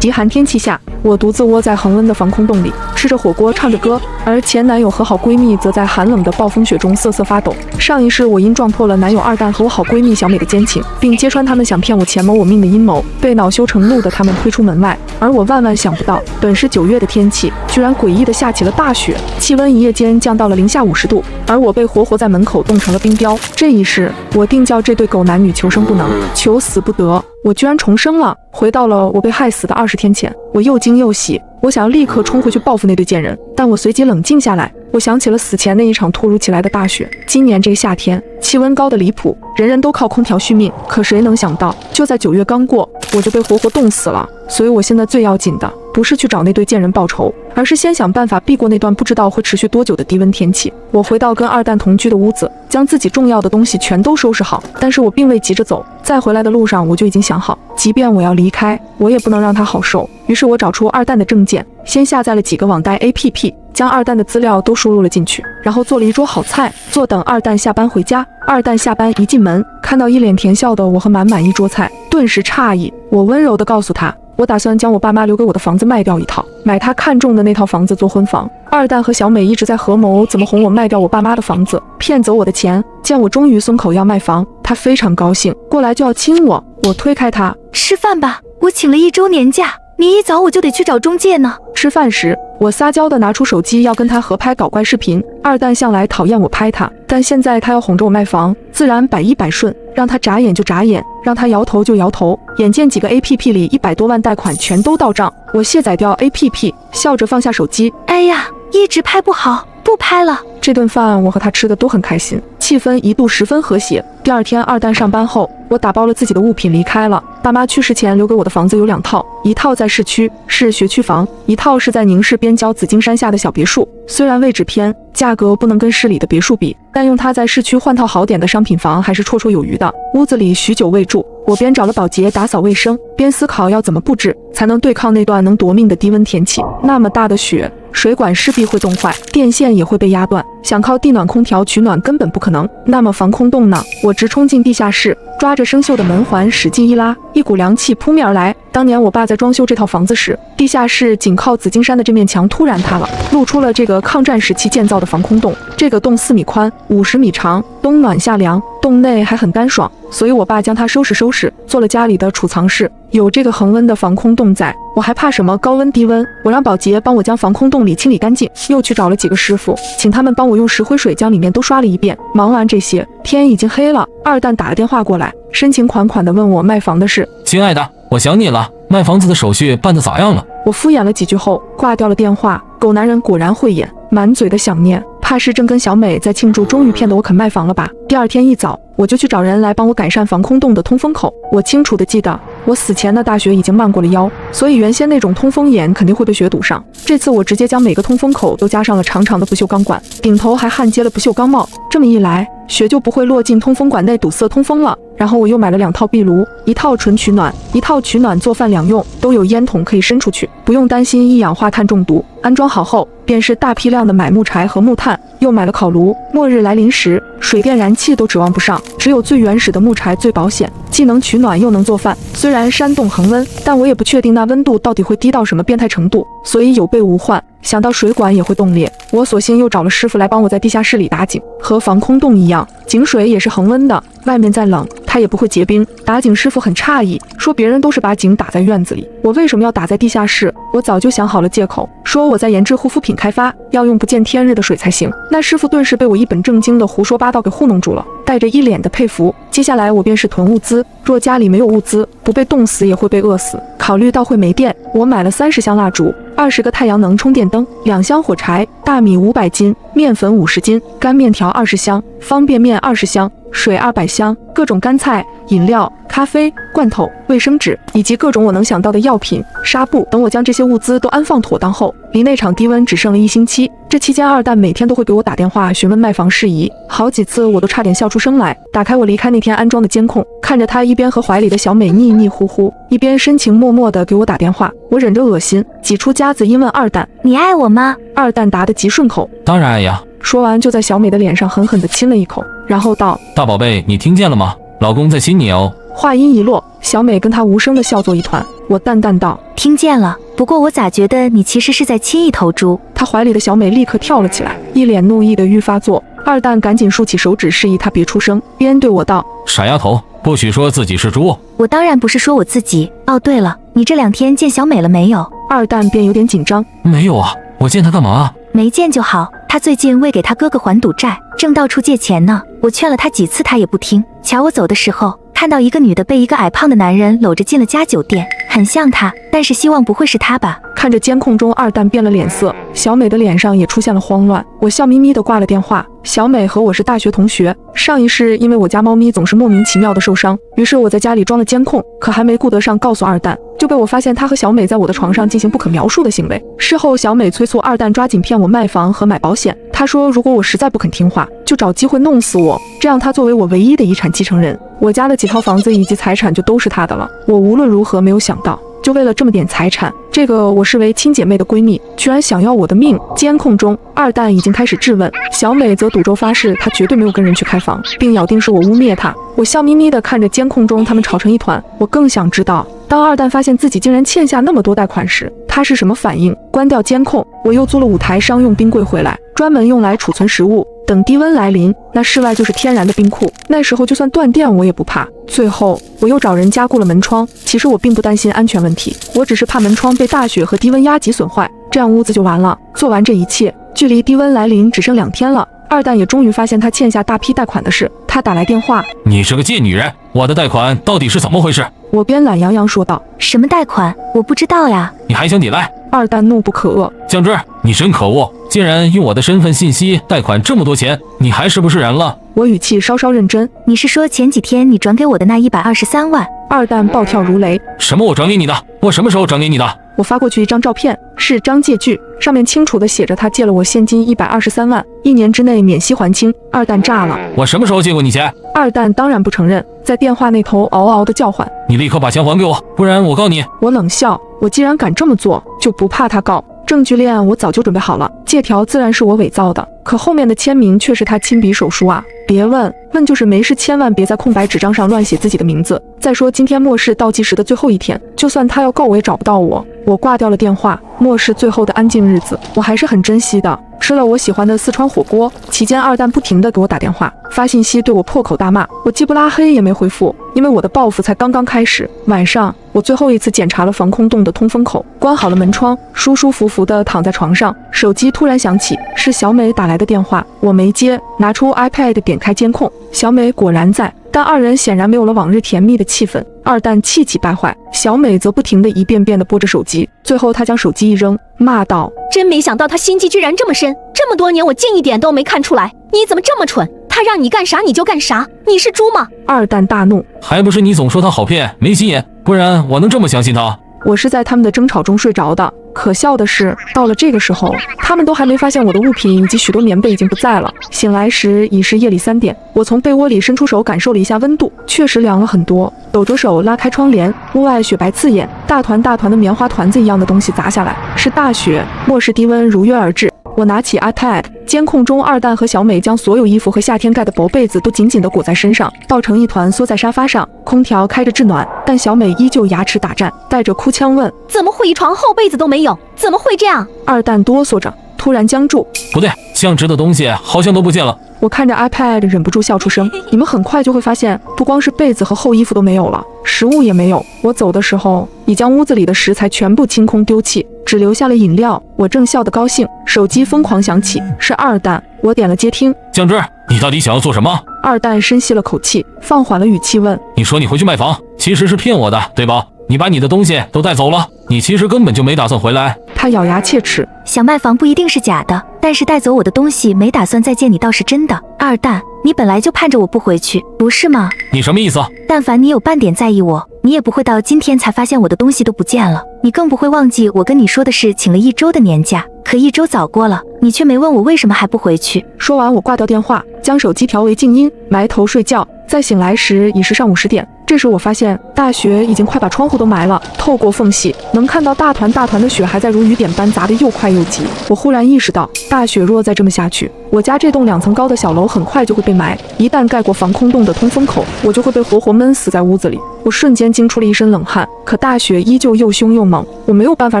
极寒天气下，我独自窝在恒温的防空洞里，吃着火锅，唱着歌，而前男友和好闺蜜则在寒冷的暴风雪中瑟瑟发抖。上一世我因撞破了男友二蛋和我好闺蜜小美的奸情，并揭穿他们想骗我钱谋我命的阴谋，被恼羞成怒的他们推出门外。而我万万想不到，本是9月的天气，居然诡异的下起了大雪，气温一夜间降到了零下50度，而我被活活在门口冻成了冰雕。这一世，我定叫这对狗男女求生不能，求死不得。我居然重生了，回到了我被害死的20天前。我又惊又喜，我想要立刻冲回去报复那对贱人，但我随即冷静下来。我想起了死前那一场突如其来的大雪。今年这个夏天，气温高得离谱，人人都靠空调续命。可谁能想到，就在9月刚过，我就被活活冻死了。所以我现在最要紧的，不是去找那对贱人报仇，而是先想办法避过那段不知道会持续多久的低温天气。我回到跟二蛋同居的屋子，将自己重要的东西全都收拾好。但是我并未急着走，在回来的路上我就已经想好，即便我要离开，我也不能让他好受。于是我找出二蛋的证件，先下载了几个网贷 APP， 将二蛋的资料都输入了进去，然后做了一桌好菜，坐等二蛋下班回家。二蛋下班一进门，看到一脸甜笑的我和满满一桌菜，顿时诧异。我温柔地告诉他，我打算将我爸妈留给我的房子卖掉一套，买他看中的那套房子做婚房。二蛋和小美一直在合谋怎么哄我卖掉我爸妈的房子，骗走我的钱。见我终于松口要卖房，他非常高兴，过来就要亲我。我推开他，吃饭吧，我请了1周年假，明一早我就得去找中介呢。吃饭时，我撒娇地拿出手机要跟他合拍搞怪视频。二蛋向来讨厌我拍他，但现在他要哄着我卖房，自然百依百顺，让他眨眼就眨眼，让他摇头就摇头。眼见几个 APP 里100多万贷款全都到账，我卸载掉 APP， 笑着放下手机。哎呀，一直拍不好，不拍了。这顿饭我和他吃的都很开心，气氛一度十分和谐。第二天二蛋上班后，我打包了自己的物品离开了。爸妈去世前留给我的房子有2套，一套在市区，是学区房，一套是在宁市边郊紫金山下的小别墅。虽然位置偏，价格不能跟市里的别墅比，但用它在市区换套好点的商品房还是绰绰有余的。屋子里许久未住，我边找了保洁打扫卫生，边思考要怎么布置才能对抗那段能夺命的低温天气。那么大的雪，水管势必会冻坏，电线也会被压断，想靠地暖空调取暖根本不可能。那么防空洞呢？我直冲进地下室，抓着生锈的门环使劲一拉，一股凉气扑面而来。当年我爸在装修这套房子时，地下室紧靠紫金山的这面墙突然塌了，露出了这个抗战时期建造的防空洞。这个洞4米宽，50米长，冬暖夏凉，洞内还很干爽，所以我爸将它收拾收拾，做了家里的储藏室。有这个恒温的防空洞在，我还怕什么高温低温？我让保洁帮我将防空洞里清理干净，又去找了几个师傅，请他们帮我用石灰水将里面都刷了一遍。忙完这些，天已经黑了。二蛋打了电话过来，深情款款地问我卖房的事。亲爱的，我想你了，卖房子的手续办得咋样了？我敷衍了几句后挂掉了电话。狗男人果然慧眼，满嘴的想念，怕是正跟小美在庆祝终于骗得我肯卖房了吧。第二天一早，我就去找人来帮我改善防空洞的通风口。我清楚地记得，我死前的大雪已经漫过了腰，所以原先那种通风眼肯定会被雪堵上。这次我直接将每个通风口都加上了长长的不锈钢管，顶头还焊接了不锈钢帽，这么一来，雪就不会落进通风管内堵塞通风了。然后我又买了2套壁炉，一套纯取暖，一套取暖做饭两用，都有烟筒可以伸出去，不用担心一氧化碳中毒。安装好后，便是大批量的买木柴和木炭，又买了烤炉。末日来临时，水电燃气都指望不上，只有最原始的木柴最保险，既能取暖又能做饭。虽然山洞恒温，但我也不确定那温度到底会低到什么变态程度，所以有备无患。想到水管也会冻裂，我索性又找了师傅来帮我在地下室里打井。和防空洞一样，井水也是恒温的，外面再冷它也不会结冰。打井师傅很诧异，说别人都是把井打在院子里，我为什么要打在地下室？我早就想好了借口，说我在研制护肤品开发，要用不见天日的水才行。那师傅顿时被我一本正经的胡说八道给糊弄住了，带着一脸的佩服。接下来我便是囤物资，若家里没有物资，不被冻死也会被饿死。考虑到会没电，我买了30箱蜡烛，20个太阳能充电灯，2箱火柴，大米500斤，面粉50斤，干面条20箱，方便面20箱，水200箱，各种干菜、饮料、咖啡、罐头、卫生纸，以及各种我能想到的药品、纱布。等我将这些物资都安放妥当后，离那场低温只剩了1星期。这期间，二蛋每天都会给我打电话询问卖房事宜，好几次我都差点笑出声来。打开我离开那天安装的监控，看着他一边和怀里的小美腻腻呼呼，一边深情脉脉地给我打电话，我忍着恶心，挤出夹子音问二蛋：“你爱我吗？”二蛋答得极顺口：“当然爱呀。”说完就在小美的脸上狠狠地亲了一口，然后道：“大宝贝，你听见了吗？老公在亲你哦。”话音一落，小美跟她无声的笑作一团。我淡淡道：听见了，不过我咋觉得你其实是在亲一头猪？她怀里的小美立刻跳了起来，一脸怒意的愈发作。二蛋赶紧竖起手指示意她别出声，边对我道：傻丫头，不许说自己是猪。我当然不是说我自己。哦，对了，你这2天见小美了没有？二蛋便有点紧张。没有啊，我见她干嘛啊？没见就好，她最近为给她哥哥还赌债，正到处借钱呢。我劝了她几次，她也不听。瞧我走的时候，看到一个女的被一个矮胖的男人搂着进了家酒店，很像她，但是希望不会是她吧。看着监控中二蛋变了脸色，小美的脸上也出现了慌乱。我笑眯眯地挂了电话。小美和我是大学同学，上一世因为我家猫咪总是莫名其妙的受伤，于是我在家里装了监控，可还没顾得上告诉二蛋，就被我发现她和小美在我的床上进行不可描述的行为。事后小美催促二蛋抓紧骗我卖房和买保险，她说如果我实在不肯听话，就找机会弄死我，这样她作为我唯一的遗产继承人，我家的几套房子以及财产就都是她的了。我无论如何没有想到，就为了这么点财产，这个我视为亲姐妹的闺蜜居然想要我的命。监控中二蛋已经开始质问，小美则赌咒发誓她绝对没有跟人去开房，并咬定是我污蔑她。我笑眯眯地看着监控中他们吵成一团，我更想知道当二蛋发现自己竟然欠下那么多贷款时，他是什么反应。关掉监控，我又租了5台商用冰柜回来，专门用来储存食物，等低温来临，那室外就是天然的冰库，那时候就算断电我也不怕。最后我又找人加固了门窗，其实我并不担心安全问题，我只是怕门窗被大雪和低温压级损坏，这样屋子就完了。做完这一切，距离低温来临只剩2天了，二蛋也终于发现他欠下大批贷款的事。他打来电话：你是个贱女人，我的贷款到底是怎么回事？我边懒洋洋说道：什么贷款？我不知道呀。你还想抵赖？二蛋怒不可遏：酱汁，你真可恶，竟然用我的身份信息贷款这么多钱，你还是不是人了？我语气稍稍认真：你是说前几天你转给我的那123万？二蛋暴跳如雷：什么我转给你的？我什么时候转给你的？我发过去一张照片，是张借据，上面清楚地写着他借了我现金123万，1年之内免息还清。二蛋炸了：我什么时候借过你钱？二蛋当然不承认，在电话那头嗷嗷地叫唤：你立刻把钱还给我，不然我告你！我冷笑：我既然敢这么做，就不怕他告。证据链我早就准备好了，借条自然是我伪造的，可后面的签名却是他亲笔手书啊！别问，问就是没事，千万别在空白纸张上乱写自己的名字。再说今天末世倒计时的最后一天，就算他要告我也找不到我。我挂掉了电话，末世最后的安静日子，我还是很珍惜的。吃了我喜欢的四川火锅期间，二蛋不停地给我打电话发信息，对我破口大骂，我既不拉黑也没回复，因为我的报复才刚刚开始。晚上我最后一次检查了防空洞的通风口，关好了门窗，舒舒服服地躺在床上，手机突然响起，是小美打来的电话，我没接，拿出 iPad 点开监控，小美果然在，但二人显然没有了往日甜蜜的气氛。二蛋气急败坏，小美则不停地一遍遍地拨着手机，最后她将手机一扔，骂道：真没想到他心机居然这么深，这么多年我竟一点都没看出来，你怎么这么蠢？他让你干啥你就干啥，你是猪吗？二蛋大怒：还不是你总说他好骗没心眼，不然我能这么相信他？我是在他们的争吵中睡着的，可笑的是，到了这个时候，他们都还没发现我的物品以及许多棉被已经不在了。醒来时已是夜里3点，我从被窝里伸出手感受了一下温度，确实凉了很多。抖着手拉开窗帘，屋外雪白刺眼，大团大团的棉花团子一样的东西砸下来，是大雪。末世低温如约而至。我拿起 iPad， 监控中二蛋和小美将所有衣服和夏天盖的薄被子都紧紧地裹在身上，抱成一团缩在沙发上，空调开着制暖，但小美依旧牙齿打颤，带着哭腔问：怎么会一床厚被子都没有？怎么会这样？二蛋哆嗦着，突然僵住。不对，降值的东西好像都不见了。我看着 iPad 忍不住笑出声。你们很快就会发现，不光是被子和厚衣服都没有了，食物也没有。我走的时候已将屋子里的食材全部清空丢弃，只留下了饮料。我正笑得高兴，手机疯狂响起，是二蛋。我点了接听。酱汁，你到底想要做什么？二蛋深吸了口气，放缓了语气问：你说你回去卖房，其实是骗我的，对吧？你把你的东西都带走了，你其实根本就没打算回来。他咬牙切齿：想卖房不一定是假的，但是带走我的东西没打算再见你倒是真的。二蛋，你本来就盼着我不回去，不是吗？你什么意思？但凡你有半点在意我，你也不会到今天才发现我的东西都不见了，你更不会忘记我跟你说的是请了1周的年假，可1周早过了，你却没问我为什么还不回去。说完我挂掉电话，将手机调为静音，埋头睡觉。再醒来时已是上午10点，这时我发现大雪已经快把窗户都埋了，透过缝隙能看到大团大团的雪还在如雨点般砸得又快又急。我忽然意识到，大雪若再这么下去，我家这栋2层高的小楼很快就会被埋，一旦盖过防空洞的通风口，我就会被活活闷死在屋子里。我瞬间惊出了一身冷汗，可大雪依旧又凶又猛，我没有办法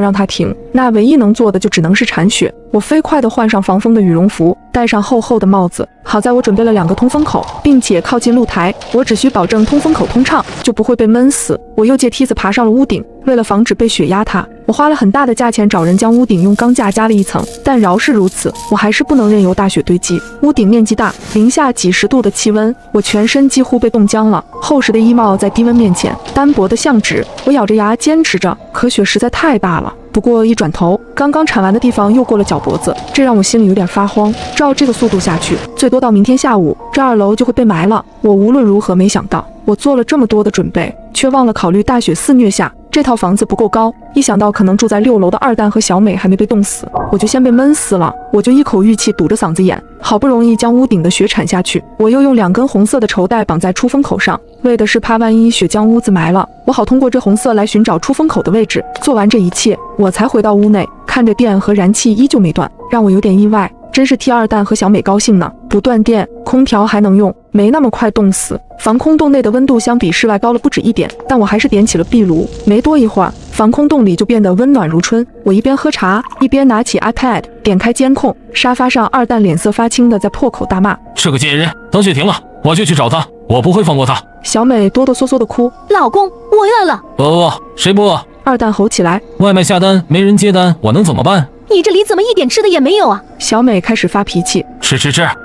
让它停，那唯一能做的就只能是铲雪。我飞快地换上防风的羽绒服，戴上厚厚的帽子。好在我准备了2个通风口，并且靠近露台，我只需保证通风口通畅，就不会被闷死。我又借梯子爬上了屋顶，为了防止被雪压塌，我花了很大的价钱找人将屋顶用钢架加了一层，但饶是如此，我还是不能任由大雪堆积。屋顶面积大，零下几十度的气温，我全身几乎被冻僵了。厚实的衣帽在低温面前单薄的像纸，我咬着牙坚持着，可雪实在太大了。不过一转头，刚刚铲完的地方又过了脚脖子，这让我心里有点发慌。照这个速度下去，最多到明天下午，这2楼就会被埋了。我无论如何没想到，我做了这么多的准备，却忘了考虑大雪肆虐下这套房子不够高。一想到可能住在6楼的二蛋和小美还没被冻死，我就先被闷死了。我就一口玉气堵着嗓子眼，好不容易将屋顶的雪铲下去，我又用2根红色的绸带绑在出风口上，为的是怕万一雪将屋子埋了，我好通过这红色来寻找出风口的位置。做完这一切，我才回到屋内，看着电和燃气依旧没断，让我有点意外，真是替二蛋和小美高兴呢。不断电，空调还能用，没那么快冻死。防空洞内的温度相比室外高了不止1点，但我还是点起了壁炉。没多一会儿，防空洞里就变得温暖如春。我一边喝茶，一边拿起 iPad， 点开监控。沙发上，二蛋脸色发青的在破口大骂：“是个贱人！等雪停了，我就去找他，我不会放过他。”小美哆哆嗦嗦的哭：“老公，我饿了。”“不饿，谁不饿？”二蛋吼起来：“外卖下单没人接单，我能怎么办？你这里怎么一点吃的也没有啊？”小美开始发脾气：“吃，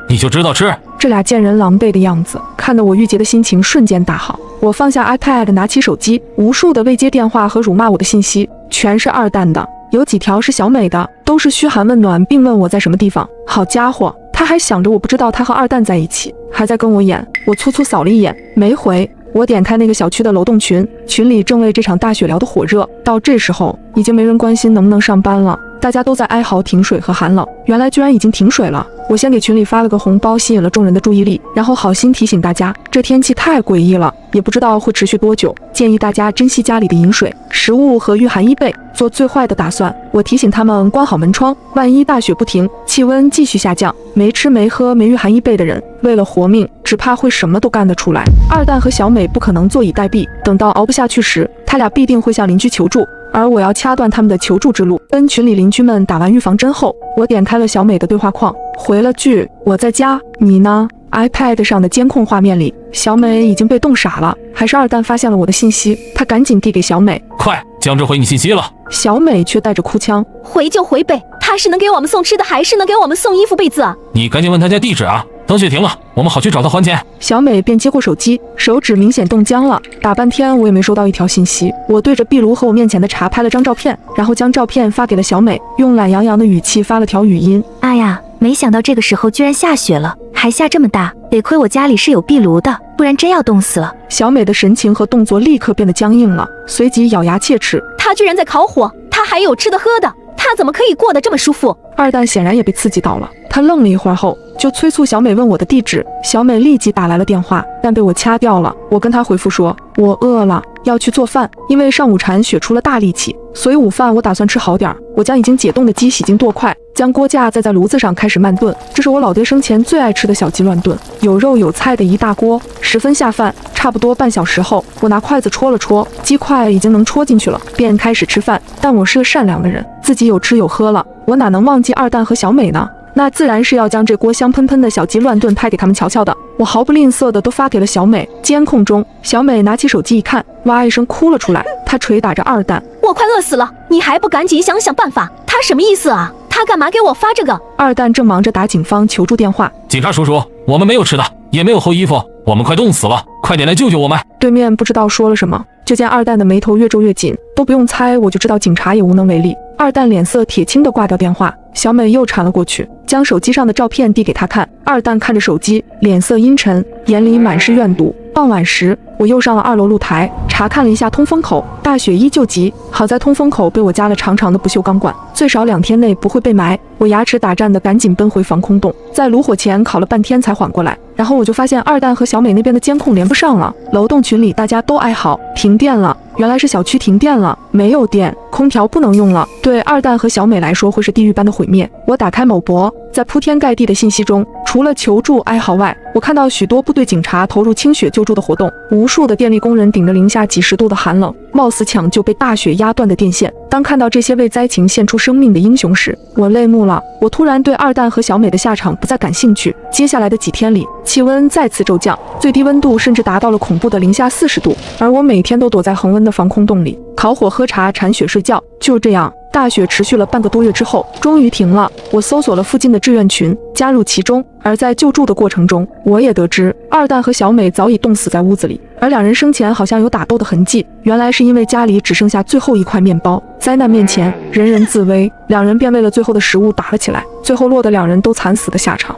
你就知道吃。”这俩贱人狼狈的样子，看得我郁结的心情瞬间大好。我放下 iPad， 拿起手机，无数的未接电话和辱骂我的信息，全是二蛋的，有几条是小美的，都是嘘寒问暖，并问我在什么地方。好家伙，他还想着我不知道他和二蛋在一起，还在跟我演。我粗粗扫了一眼，没回。我点开那个小区的楼栋群，群里正为这场大雪聊得火热。到这时候，已经没人关心能不能上班了，大家都在哀嚎停水和寒冷。原来居然已经停水了。我先给群里发了个红包，吸引了众人的注意力，然后好心提醒大家，这天气太诡异了，也不知道会持续多久，建议大家珍惜家里的饮水、食物和御寒衣被，做最坏的打算。我提醒他们关好门窗，万一大雪不停，气温继续下降，没吃没喝没御寒衣被的人，为了活命，只怕会什么都干得出来。二蛋和小美不可能坐以待毙，等到熬不下去时，他俩必定会向邻居求助，而我要掐断他们的求助之路。跟群里邻居们打完预防针后，我点开了小美的对话框，回了句：“我在家，你呢？” iPad 上的监控画面里，小美已经被冻傻了。还是二蛋发现了我的信息，他赶紧递给小美：“快，江浙回你信息了。”小美却带着哭腔：“回就回呗，他是能给我们送吃的，还是能给我们送衣服被子啊？”“你赶紧问他家地址啊，等雪停了，我们好去找他还钱。”小美便接过手机，手指明显冻僵了。打半天我也没收到一条信息。我对着壁炉和我面前的茶拍了张照片，然后将照片发给了小美，用懒洋洋的语气发了条语音：“哎呀，没想到这个时候居然下雪了，还下这么大，得亏我家里是有壁炉的，不然真要冻死了。”小美的神情和动作立刻变得僵硬了，随即咬牙切齿：“他居然在烤火，他还有吃的喝的，他怎么可以过得这么舒服？”二蛋显然也被刺激到了，他愣了一会儿后，就催促小美问我的地址。小美立即打来了电话，但被我掐掉了。我跟她回复说，我饿了，要去做饭，因为上午铲雪出了大力气，所以午饭我打算吃好点。我将已经解冻的鸡洗净剁块，将锅架再在炉子上开始慢炖。这是我老爹生前最爱吃的小鸡乱炖，有肉有菜的一大锅，十分下饭。差不多半小时后，我拿筷子戳了戳，鸡块已经能戳进去了，便开始吃饭。但我是个善良的人，自己有吃有喝了，我哪能忘记二蛋和小美呢？那自然是要将这锅香喷喷的小鸡乱炖拍给他们瞧瞧的。我毫不吝啬的都发给了小美。监控中，小美拿起手机一看，哇一声哭了出来，她捶打着二蛋：“我快饿死了，你还不赶紧想想办法？他什么意思啊？他干嘛给我发这个？”二蛋正忙着打警方求助电话：“警察叔叔，我们没有吃的，也没有厚衣服，我们快冻死了，快点来救救我们！”对面不知道说了什么，就见二蛋的眉头越皱越紧，都不用猜，我就知道警察也无能为力。二蛋脸色铁青的挂掉电话，小美又缠了过去，将手机上的照片递给他看。二蛋看着手机，脸色阴沉，眼里满是怨毒。傍晚时，我又上了2楼露台，查看了一下通风口，大雪依旧急，好在通风口被我加了长长的不锈钢管，最少2天内不会被埋。我牙齿打颤的赶紧奔回防空洞，在炉火前烤了半天才缓过来。然后我就发现二蛋和小美那边的监控连不上了，楼栋群里大家都哀嚎，停电了。原来是小区停电了，没有电，空调不能用了。对二蛋和小美来说会是地狱般的毁灭。我打开某博，在铺天盖地的信息中，除了求助哀嚎外，我看到许多部队警察投入清雪救助的活动，无数的电力工人顶着零下几十度的寒冷，冒死抢救被大雪压断的电线。当看到这些为灾情献出生命的英雄时，我泪目了。我突然对二蛋和小美的下场不再感兴趣。接下来的几天里，气温再次骤降，最低温度甚至达到了恐怖的零下40度，而我每天都躲在恒温的防空洞里，烤火喝茶铲雪睡觉。就这样，大雪持续了半个多月之后，终于停了。我搜索了附近的志愿群，加入其中。而在救助的过程中，我也得知二蛋和小美早已冻死在屋子里，而2人生前好像有打斗的痕迹，原来是因为家里只剩下最后一块面包。灾难面前，人人自危，2人便为了最后的食物打了起来，最后落得2人都惨死的下场。